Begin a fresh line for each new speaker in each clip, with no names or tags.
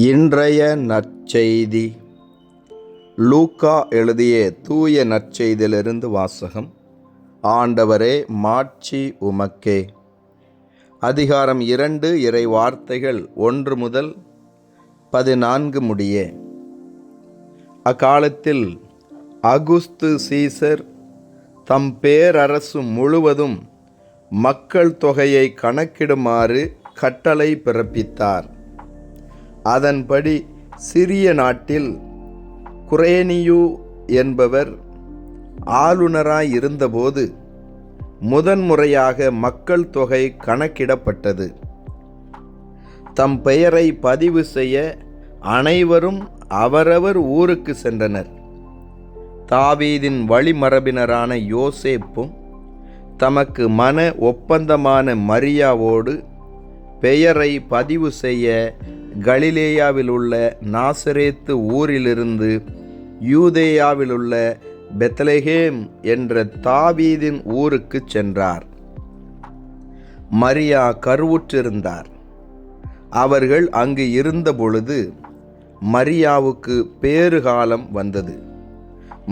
இன்றைய நற்செய்தி லூக்கா எழுதிய தூய நற்செய்தியிலிருந்து வாசகம். ஆண்டவரே, மாட்சி உமக்கே. அதிகாரம் 2, இறை வார்த்தைகள் 1 முதல் 14 முடிய. அக்காலத்தில் அகுஸ்து சீசர் தம் பேரரசு முழுவதும் மக்கள் தொகையை கணக்கிடுமாறு கட்டளை பிறப்பித்தார். அதன்படி சிறிய நாட்டில் குரேனியு என்பவர் ஆளுநராய் இருந்தபோது முதன்முறையாக மக்கள் தொகை கணக்கிடப்பட்டது. தம் பெயரை பதிவு செய்ய அனைவரும் அவரவர் ஊருக்கு சென்றனர். தாவீதின் வழிமரபினரான யோசேப்பும் தமக்கு மன ஒப்பந்தமான மரியாவோடு பெயரை பதிவு செய்ய கலிலேயாவில் உள்ள நாசரேத்து ஊரிலிருந்து யூதேயாவில் உள்ள பெத்லகேம் என்ற தாவீதின் ஊருக்கு சென்றார். மரியா கருவுற்றிருந்தார். அவர்கள் அங்கு இருந்த பொழுது மரியாவுக்கு பேறுகாலம் வந்தது.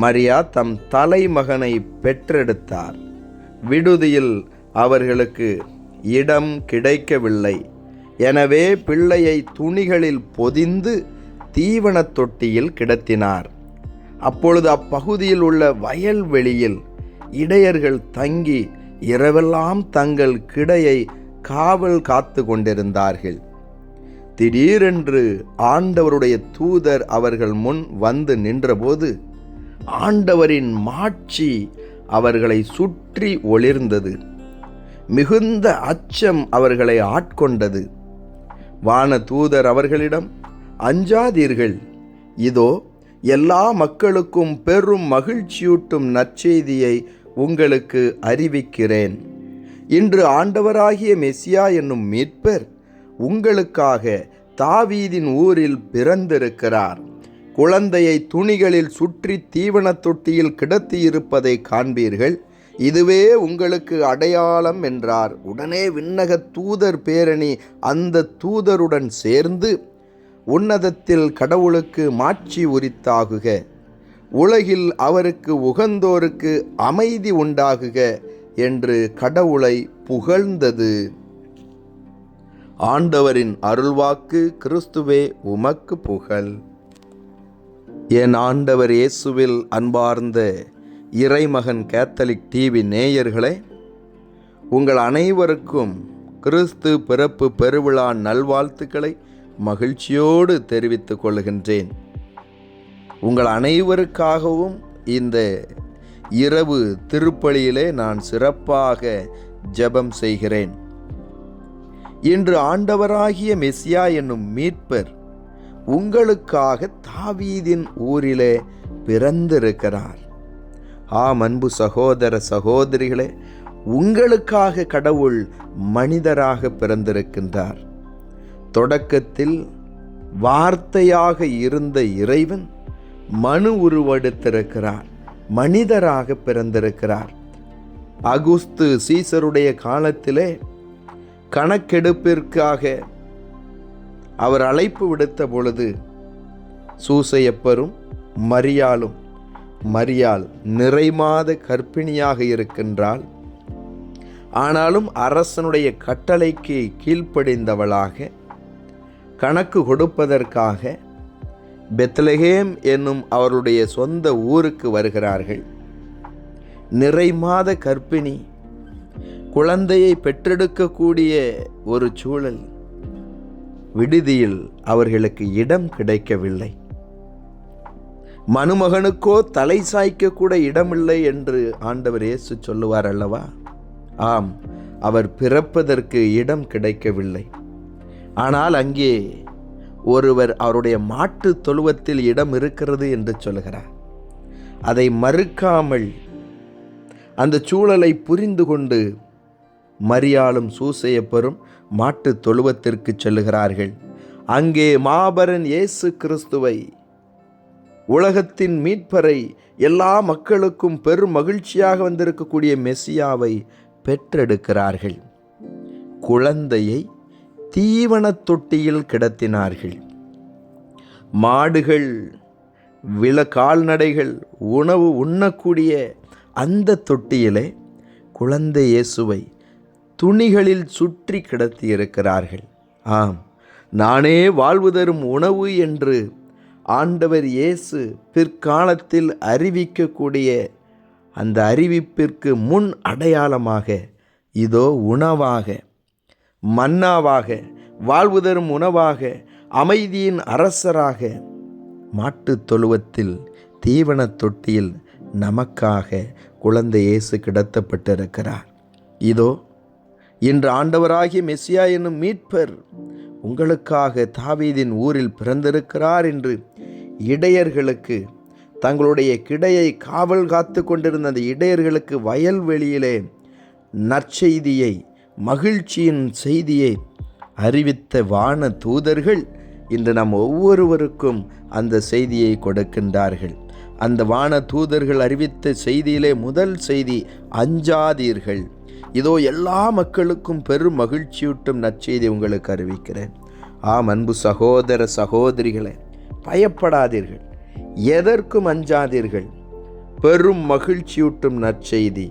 மரியா தம் தலைமகனை பெற்றெடுத்தார். விடுதியில் அவர்களுக்கு இடம் கிடைக்கவில்லை. எனவே பிள்ளையை துணிகளில் பொதிந்து தீவனத் தொட்டியில் கிடத்தினார். அப்பொழுது அப்பகுதியில் உள்ள வயல்வெளியில் இடையர்கள் தங்கி இரவெல்லாம் தங்கள் கிடையை காவல் காத்து கொண்டிருந்தார்கள். திடீரென்று ஆண்டவருடைய தூதர் அவர்கள் முன் வந்து நின்றபோது ஆண்டவரின் மாட்சி அவர்களை சுற்றி ஒளிர்ந்தது. மிகுந்த அச்சம் அவர்களை ஆட்கொண்டது. வான தூதர் அவர்களிடம், அஞ்சாதீர்கள், இதோ எல்லா மக்களுக்கும் பெரும் மகிழ்ச்சியூட்டும் நற்செய்தியை உங்களுக்கு அறிவிக்கிறேன். இன்று ஆண்டவராகிய மெசியா என்னும் மீட்பர் உங்களுக்காக தாவீதின் ஊரில் பிறந்திருக்கிறார். குழந்தையை துணிகளில் சுற்றி தீவனத் தொட்டியில் கிடத்தியிருப்பதை காண்பீர்கள். இதுவே உங்களுக்கு அடையாளம் என்றார். உடனே விண்ணக தூதர் பேரணி அந்த தூதருடன் சேர்ந்து, உன்னதத்தில் கடவுளுக்கு மாட்சி உரித்தாகுக, உலகில் அவருக்கு உகந்தோருக்கு அமைதி உண்டாகுக என்று கடவுளை புகழ்ந்தது. ஆண்டவரின் அருள்வாக்கு. கிறிஸ்துவே உமக்கு புகழ். என் ஆண்டவர் இயேசுவில் அன்பார்ந்த இறைமகன் கேத்தலிக் டிவி நேயர்களே, உங்கள் அனைவருக்கும் கிறிஸ்து பிறப்பு பெருவிழா நல்வாழ்த்துக்களை மகிழ்ச்சியோடு தெரிவித்துக் கொள்கின்றேன். உங்கள் அனைவருக்காகவும் இந்த இரவு திருப்பலியிலே நான் சிறப்பாக ஜெபம் செய்கிறேன். இன்று ஆண்டவராகிய மெசியா என்னும் மீட்பர் உங்களுக்காக தாவீதின் ஊரிலே பிறந்திருக்கிறார். ஆம், அன்பு சகோதர சகோதரிகளே, உங்களுக்காக கடவுள் மனிதராக பிறந்திருக்கின்றார். தொடக்கத்தில் வார்த்தையாக இருந்த இறைவன் மனு உருவெடுத்திருக்கிறார், மனிதராக பிறந்திருக்கிறார். அகுஸ்து சீசருடைய காலத்திலே கணக்கெடுப்பிற்காக அவர் அழைப்பு விடுத்த பொழுது சூசையப்பரும் மரியாள் நிறைமாத கர்ப்பிணியாக இருக்கின்றாள். ஆனாலும் அரசனுடைய கட்டளைக்கு கீழ்ப்படிந்தவளாக கணக்கு கொடுப்பதற்காக பெத்லகேம் என்னும் அவருடைய சொந்த ஊருக்கு வருகிறார்கள். நிறைமாத கர்ப்பிணி, குழந்தையை பெற்றெடுக்கக்கூடிய ஒரு சூழல். விடுதியில் அவர்களுக்கு இடம் கிடைக்கவில்லை. மனுமகனுக்கோ தலை சாய்க்க கூட இடமில்லை என்று ஆண்டவர் இயேசு சொல்லுவார் அல்லவா? ஆம், அவர் பிறப்பதற்கு இடம் கிடைக்கவில்லை. ஆனால் அங்கே ஒருவர் அவருடைய மாட்டு தொழுவத்தில் இடம் இருக்கிறது என்று சொல்கிறார். அதை மறுக்காமல் அந்த சூழலை புரிந்து கொண்டு மரியாளும் சூசையப்பரும் மாட்டு தொழுவத்திற்கு செல்லுகிறார்கள். அங்கே மாபரன் இயேசு கிறிஸ்துவை, உலகத்தின் மீட்பரை, எல்லா மக்களுக்கும் பெரும் மகிழ்ச்சியாக வந்திருக்கக்கூடிய மெசியாவை பெற்றெடுக்கிறார்கள். குழந்தையை தீவனத் தொட்டியில் கிடத்தினார்கள். மாடுகள் கால்நடைகள் உணவு உண்ணக்கூடிய அந்த தொட்டியிலே குழந்தை இயேசுவை துணிகளில் சுற்றி கிடத்தியிருக்கிறார்கள். ஆம், நானே வாழ்வு தரும் உணவு என்று ஆண்டவர் இயேசு பிற்காலத்தில் அறிவிக்கக்கூடிய அந்த அறிவிப்பிற்கு முன் அடையாளமாக இதோ உணவாக, மன்னாவாக, வாழ்வு தரும் உணவாக, அமைதியின் அரசராக மாட்டுத் தொழுவத்தில் தீவனத் தொட்டியில் நமக்காக குழந்தை இயேசு கிடத்தப்பட்டிருக்கிறார். இதோ இன்று ஆண்டவராகிய மெசியா என்னும் மீட்பர் உங்களுக்காக தாவீதின் ஊரில் பிறந்திருக்கிறார் என்று இடையர்களுக்கு, தங்களுடைய கிடையை காவல் காத்து கொண்டிருந்த அந்த இடையர்களுக்கு வயல்வெளியிலே நற்செய்தியை, மகிழ்ச்சியின் செய்தியை அறிவித்த வான தூதர்கள் இன்று நம் ஒவ்வொருவருக்கும் அந்த செய்தியை கொடுக்கின்றார்கள். அந்த வான தூதர்கள் அறிவித்த செய்தியிலே முதல் செய்தி, அஞ்சாதீர்கள். இதோ எல்லா மக்களுக்கும் பெரும் மகிழ்ச்சியூட்டும் நற்செய்தி உங்களுக்கு அறிவிக்கிறேன். ஆம் அன்பு சகோதர சகோதரிகளே, பயப்படாதீர்கள், எதற்கும் அஞ்சாதீர்கள். பெரும் மகிழ்ச்சியூட்டும் நற்செய்தி,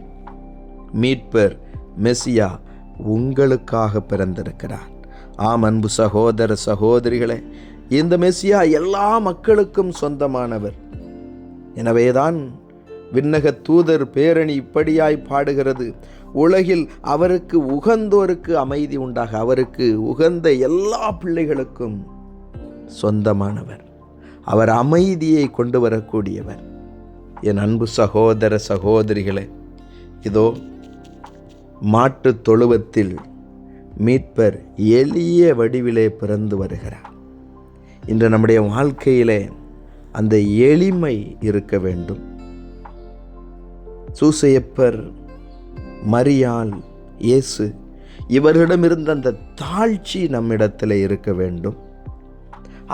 மீட்பர் மெசியா உங்களுக்காக பிறந்திருக்கிறார். ஆம் அன்பு சகோதர சகோதரிகளே, இந்த மெசியா எல்லா மக்களுக்கும் சொந்தமானவர். எனவேதான் விண்ணக தூதர் பேரணி இப்படியாய் பாடுகிறது, உலகில் அவருக்கு உகந்தோருக்கு அமைதி உண்டாக. அவருக்கு உகந்த எல்லா பிள்ளைகளுக்கும் சொந்தமானவர். அவர் அமைதியை கொண்டு வரக்கூடியவர். என் அன்பு சகோதர சகோதரிகளே, இதோ மாட்டுத் தொழுவத்தில் மீட்பர் எளிய வடிவிலே பிறந்து வருகிறார். இன்று நம்முடைய வாழ்க்கையிலே அந்த எளிமை இருக்க வேண்டும். சூசையப்பர், மரியாள், இயேசு இவர்களிடமிருந்த அந்த தாழ்ச்சி நம்மிடத்தில் இருக்க வேண்டும்.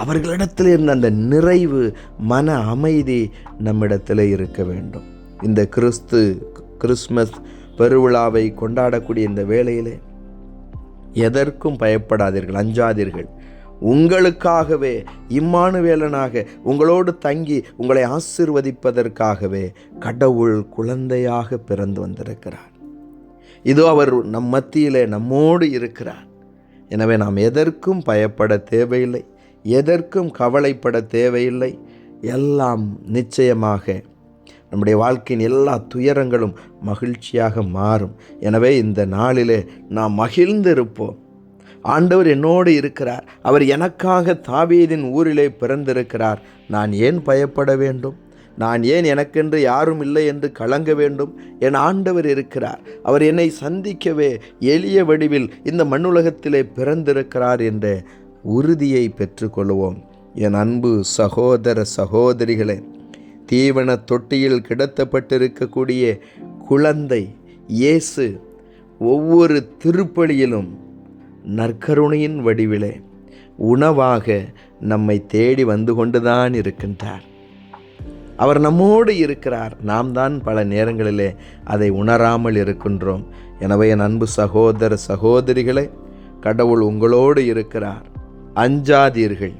அவர்களிடத்தில் இருந்த அந்த நிறைவு, மன அமைதி நம்மிடத்தில் இருக்க வேண்டும். இந்த கிறிஸ்மஸ் பெருவிழாவை கொண்டாடக்கூடிய இந்த வேளையிலே எதற்கும் பயப்படாதீர்கள், அஞ்சாதீர்கள். உங்களுக்காகவே இம்மானுவேலனாக உங்களோடு தங்கி உங்களை ஆசீர்வதிப்பதற்காகவே கடவுள் குழந்தையாக பிறந்து வந்திருக்கிறார். இதோ அவர் நம் மத்தியிலே நம்மோடு இருக்கிறார். எனவே நாம் எதற்கும் பயப்பட தேவையில்லை, எதற்கும் கவலைப்பட தேவையில்லை. எல்லாம் நிச்சயமாக நம்முடைய வாழ்க்கையின் எல்லா துயரங்களும் மகிழ்ச்சியாக மாறும். எனவே இந்த நாளிலே நாம் மகிழ்ந்திருப்போம். ஆண்டவர் என்னோடு இருக்கிறார், அவர் எனக்காக தாவீதின் ஊரிலே பிறந்திருக்கிறார். நான் ஏன் பயப்பட வேண்டும்? நான் ஏன் எனக்கென்று யாரும் இல்லை என்று கலங்க வேண்டும்? என் ஆண்டவர் இருக்கிறார். அவர் என்னை சந்திக்கவே எளிய வடிவில் இந்த மண்ணுலகத்திலே பிறந்திருக்கிறார் என்ற உறுதியை பெற்றுக்கொள்வோம். என் அன்பு சகோதர சகோதரிகளே, தீவன தொட்டியில் கிடத்தப்பட்டிருக்கக்கூடிய குழந்தை இயேசு ஒவ்வொரு திருப்பலியிலும் நற்கருணையின் வடிவிலே உணவாக நம்மை தேடி வந்து கொண்டுதான் இருக்கின்றார். அவர் நம்மோடு இருக்கிறார். நாம் தான் பல நேரங்களிலே அதை உணராமல் இருக்கின்றோம். எனவே என் அன்பு சகோதர சகோதரிகளே, கடவுள் உங்களோடு இருக்கிறார். அஞ்சாதீர்கள்,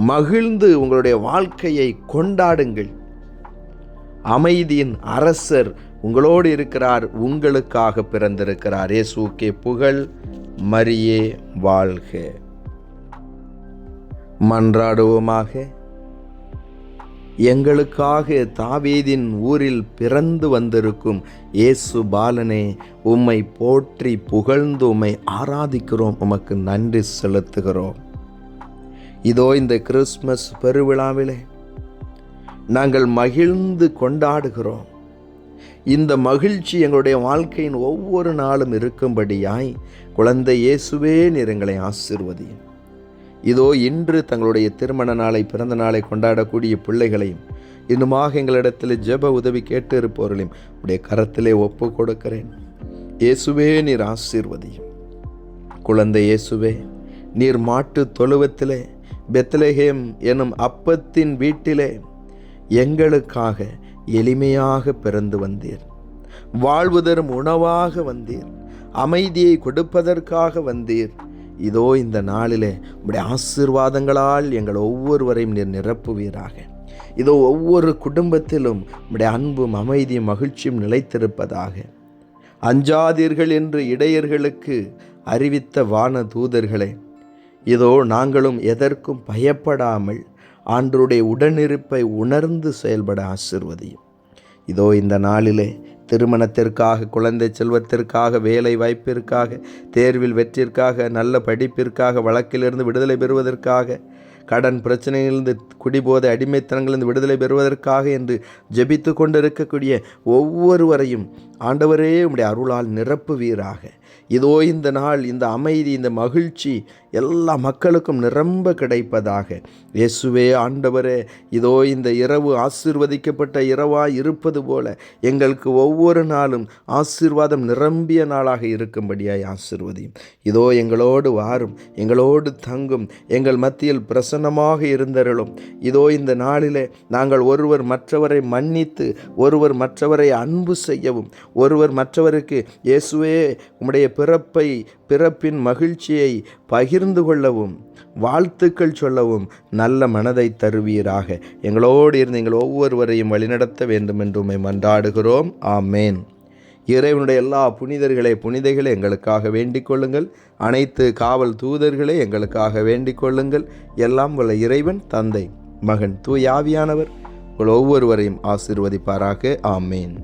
மகிழ்ந்து உங்களுடைய வாழ்க்கையை கொண்டாடுங்கள். அமைதியின் அரசர் உங்களோடு இருக்கிறார், உங்களுக்காக பிறந்திருக்கிறார். இயேசுவுக்கே புகழ், மரியே வாழ்க. மன்றாடுவோமாக. எங்களுக்காக தாவீதின் ஊரில் பிறந்து வந்திருக்கும் இயேசு பாலனே, உம்மை போற்றி புகழ்ந்து உம்மை ஆராதிக்கிறோம், உமக்கு நன்றி செலுத்துகிறோம். இதோ இந்த கிறிஸ்மஸ் பெருவிழாவிலே நாங்கள் மகிழ்ந்து கொண்டாடுகிறோம். இந்த மகிழ்ச்சி எங்களுடைய வாழ்க்கையின் ஒவ்வொரு நாளும் இருக்கும்படியாய் குழந்தை இயேசுவே நீர் எங்களை ஆசீர்வதியும். இதோ இன்று தங்களுடைய திருமண நாளை, பிறந்த நாளை கொண்டாடக்கூடிய பிள்ளைகளையும், இன்னுமாக எங்களிடத்தில் ஜெப உதவி கேட்டு இருப்பவர்களையும் உடைய கரத்திலே ஒப்பு கொடுக்கிறேன். இயேசுவே நீர் ஆசீர்வதியும். குழந்தை இயேசுவே, நீர் மாட்டு தொழுவத்திலே பெத்லகேம் எனும் அப்பத்தின் வீட்டிலே எங்களுக்காக எளிமையாக பிறந்து வந்தீர். வாழ்வு தரும் உணவாக வந்தீர். அமைதியை கொடுப்பதற்காக வந்தீர். இதோ இந்த நாளிலே உம்முடைய ஆசீர்வாதங்களால் எங்கள் ஒவ்வொருவரையும் நீர் நிரப்புவீராக. இதோ ஒவ்வொரு குடும்பத்திலும் உம்முடைய அன்பும் அமைதியும் மகிழ்ச்சியும் நிலைத்திருப்பதாக. அஞ்சாதீர்கள் என்று இடையர்களுக்கு அறிவித்த வான தூதர்களே, இதோ நாங்களும் எதற்கும் பயப்படாமல் ஆண்டவருடைய உடனிருப்பை உணர்ந்து செயல்பட ஆசீர்வதியும். இதோ இந்த நாளிலே திருமணத்திற்காக, குழந்தை செல்வத்திற்காக, வேலை வாய்ப்பிற்காக, தேர்வில் வெற்றிற்காக, நல்ல படிப்பிற்காக, வழக்கிலிருந்து விடுதலை பெறுவதற்காக, கடன் பிரச்சனையிலிருந்து, குடிபோதை அடிமைத்தனங்களிலிருந்து விடுதலை பெறுவதற்காக என்று ஜெபித்து கொண்டிருக்கக்கூடிய ஒவ்வொருவரையும் ஆண்டவரே உம்முடைய அருளால் நிரப்புவீராக. இதோ இந்த நாள், இந்த அமைதி, இந்த மகிழ்ச்சி எல்லா மக்களுக்கும் நிரம்ப கிடைப்பதாக. இயேசுவே ஆண்டவரே, இதோ இந்த இரவு ஆசீர்வதிக்கப்பட்ட இரவாய் இருப்பது போல எங்களுக்கு ஒவ்வொரு நாளும் ஆசீர்வாதம் நிரம்பிய நாளாக இருக்கும்படியாய் ஆசீர்வதியும். இதோ எங்களோடு வாரும், எங்களோடு தங்கும், எங்கள் மத்தியில் பிரசன்னமாக இருந்தருளும். இதோ இந்த நாளிலே நாங்கள் ஒருவர் மற்றவரை மன்னித்து, ஒருவர் மற்றவரை அன்பு செய்யவும், ஒருவர் மற்றவருக்கு இயேசுவே உம்முடைய பிறப்பின் மகிழ்ச்சியை பகிர்ந்து கொள்ளவும், வாழ்த்துக்கள் சொல்லவும் நல்ல மனதை தருவீராக. எங்களோடு இருந்து எங்கள் ஒவ்வொருவரையும் வழிநடத்த வேண்டும் என்று உம்மை மன்றாடுகிறோம். ஆமேன். இறைவனுடைய எல்லா புனிதர்களே எங்களுக்காக வேண்டிக் கொள்ளுங்கள். அனைத்து காவல் தூதர்களே எங்களுக்காக வேண்டிக் கொள்ளுங்கள். எல்லாம் வல்ல இறைவன், தந்தை, மகன், தூய ஆவியானவர் உங்கள் ஒவ்வொருவரையும் ஆசீர்வதிப்பாராக. ஆமேன்.